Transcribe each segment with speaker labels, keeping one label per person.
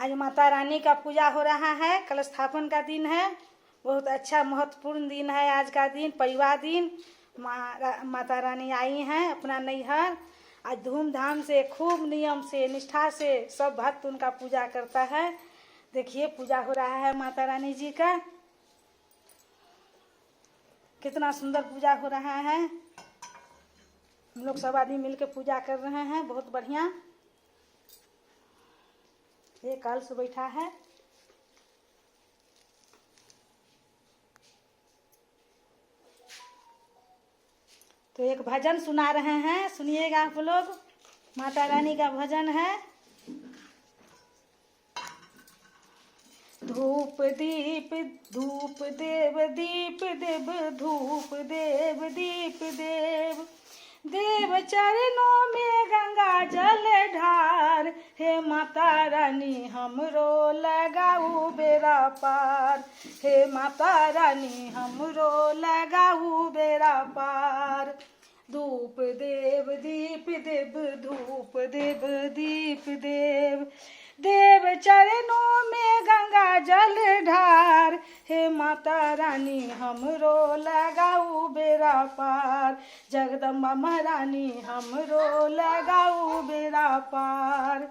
Speaker 1: आज माता रानी का पूजा हो रहा है। कलश स्थापन का दिन है। बहुत अच्छा महत्वपूर्ण दिन है आज का दिन, परिवार दिन। माता रानी आई हैं अपना नैहर। आज धूमधाम से, खूब नियम से, निष्ठा से सब भक्त उनका पूजा करता है। देखिए पूजा हो रहा है माता रानी जी का। कितना सुंदर पूजा हो रहा है। हम लोग सब आदमी मिलकर पूजा कर रहे हैं। बहुत बढ़िया। ये कलश बैठा है। तो एक भजन सुना रहे हैं, सुनिएगा आप लोग। माता रानी का भजन है। धूप दीप धूप देव, दीप देव धूप देव, दीप देव। देव चरणों में गंगा जल ढार, हे माता रानी हमरो लगाऊ बेड़ा पार। हे माता रानी हमरो लगाऊ बेड़ा पार। धूप देव दीप देव, धूप देव दीप देव। देव चरणों में गंगा जल ढार, हे माता रानी हमरो लगाऊ बेड़ा पार। जगदम्बा महारानी हमरो लगाऊ बेड़ा पार।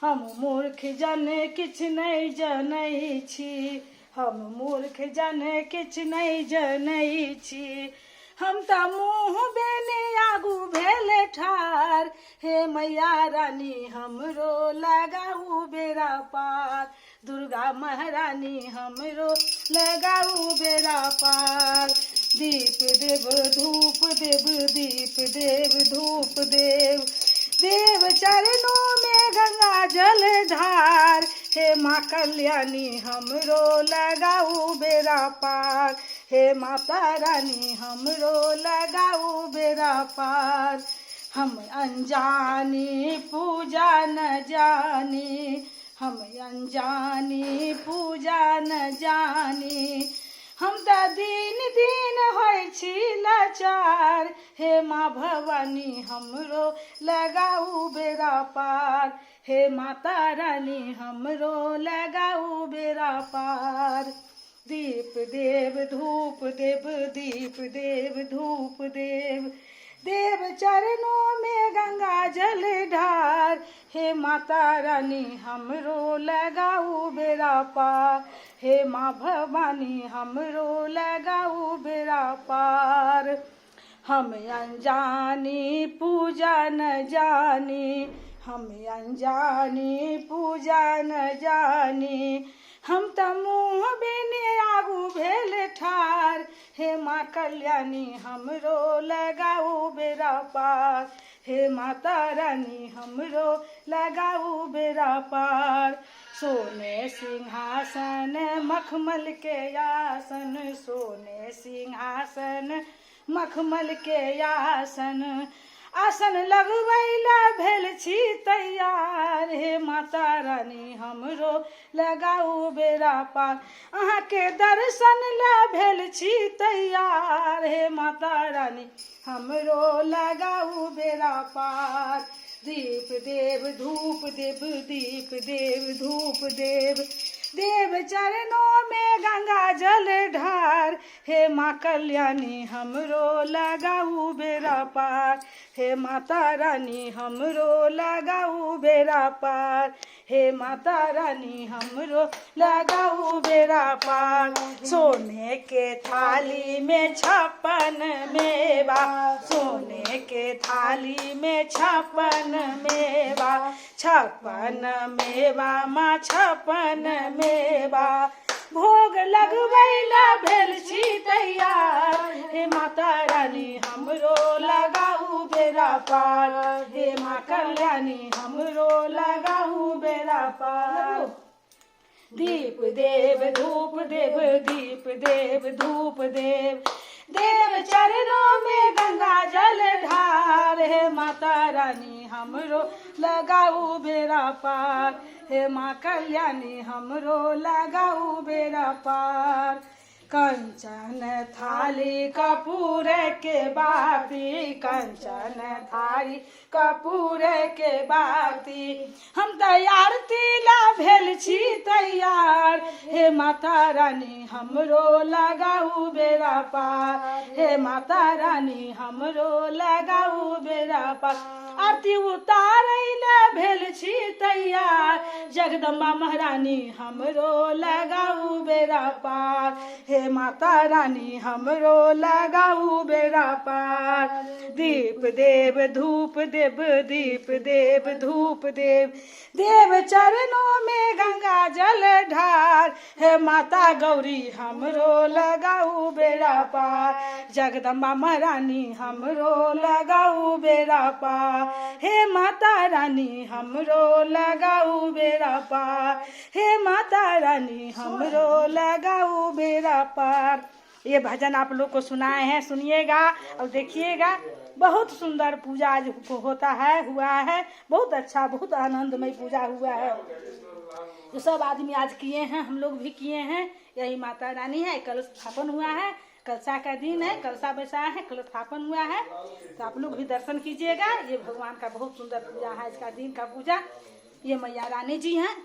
Speaker 1: हम मूर्ख जन किछ नहीं जनै छी, हम मूर्ख जन किछ नहीं जनै छी। हम त मुँह बेने आगू भेल ठार, हे मैया रानी हमरो लगाऊ बेड़ा पार। दुर्गा महारानी हमरो लगाऊ बेड़ा पार। दीप देव धूप देव, दीप देव धूप देव। देव चरणों में गंगा जल ढार, हे माँ कल्याणी हमरो लगाऊ बेड़ा पार। हे माता रानी हमरो लगाऊ बेड़ा पार। हम अनजानी पूजा न जानी, हम अनजानी पूजा न जानी। हम त दिन दिन होय छी लाचार, हे माँ भवानी हमरो लगाऊ बेड़ा पार। हे माता रानी हमरो लगाऊ बेड़ा पार। दीप देव धूप देव, दीप देव धूप देव। देव चरणों में गंगा जल ढार, हे माता रानी हमरो लगाऊ बेड़ा पार। हे माँ भवानी हमरो लगाऊ बेड़ा पार। हम अनजानी पूजा न जानी, हम अनजानी पूजा न जानी। हम त मुँह बेने आगू भेल ठार, हे माँ कल्याणी हमरो लगाऊ बेड़ा पार। हे माता रानी हमरो लगाऊ बेड़ा पार। सोने सिंहासन मखमल के आसन, सोने सिंहासन मखमल के आसन। आसन लगवैला भेल छी तैयार, हे माता रानी हमरो लगाऊ बेड़ा पार। अहाँ के दर्शन ला भेल छी तैयार, हे माता रानी हमरो लगाऊ बेड़ा पार। दीप देव धूप देव, दीप देव धूप देव। देव चरणों में गंगा जल ढार, हे माँ कल्याणी हमरो लगाऊ बेड़ा पार। हे माता रानी हमरो लगाऊ बेड़ा पार। हे माता रानी हमरो लगाऊ बेड़ा पार। सोने के थाली में 56 मेवा, सोने के थाली में 56 मेवा। 56 मेवा माँ 56 मेवा। भोग लगवैला भेल छी तैयार, हे माता रानी हमरो लगाऊ बेड़ा पार। हे माँ कल्याणी हमरो लगाऊ बेड़ा पार। दीप देव धूप देव, दीप देव धूप देव। देव चरणों में गंगा जल ढार, हे माता रानी हमरो लगाऊ बेड़ा पार। हे माँ कल्याणी हमरो लगाऊ बेड़ा पार। कंचन थाली कपूर के बाती, कंचन थाली कपूर के बाती, हम तैयार तिला भेल छी तैयार, हे माता रानी हमरो लगाऊ बेरा पार, हे माता रानी हमरो लगाऊ बेरा पार। आरती उतारै ले भेल छी तैयार, जगदम्बा महारानी हमरो लगाऊ बेरा पार, हे माता रानी हमरो लगाऊ बेरा पार। दीप देव धूप देव, दीप देव धूप देव, देव चरणों में गंगा जल ढार, हे माता गौरी हमरो लगाऊ बेरा पार, जगदम्बा महारानी हमरो लगाऊ बेरा पार, हे माता रानी हमरो लगाऊ बेरा पार, हे माता रानी हमरो लगाऊ बेरा पार। ये भजन आप लोग को सुनाए हैं, सुनिएगा और देखिएगा। बहुत सुंदर पूजा आज होता है, हुआ है, बहुत अच्छा, बहुत आनंदमय पूजा हुआ है। जो सब आदमी आज किए हैं, हम लोग भी किए हैं। यही माता रानी है, कलश स्थापन हुआ है, कलशा का दिन है, कलशा बैसाया है, कलश स्थापन हुआ है, तो आप लोग भी दर्शन कीजिएगा। ये भगवान का बहुत सुंदर पूजा है, इसका दिन का पूजा। ये मैया रानी जी हैं।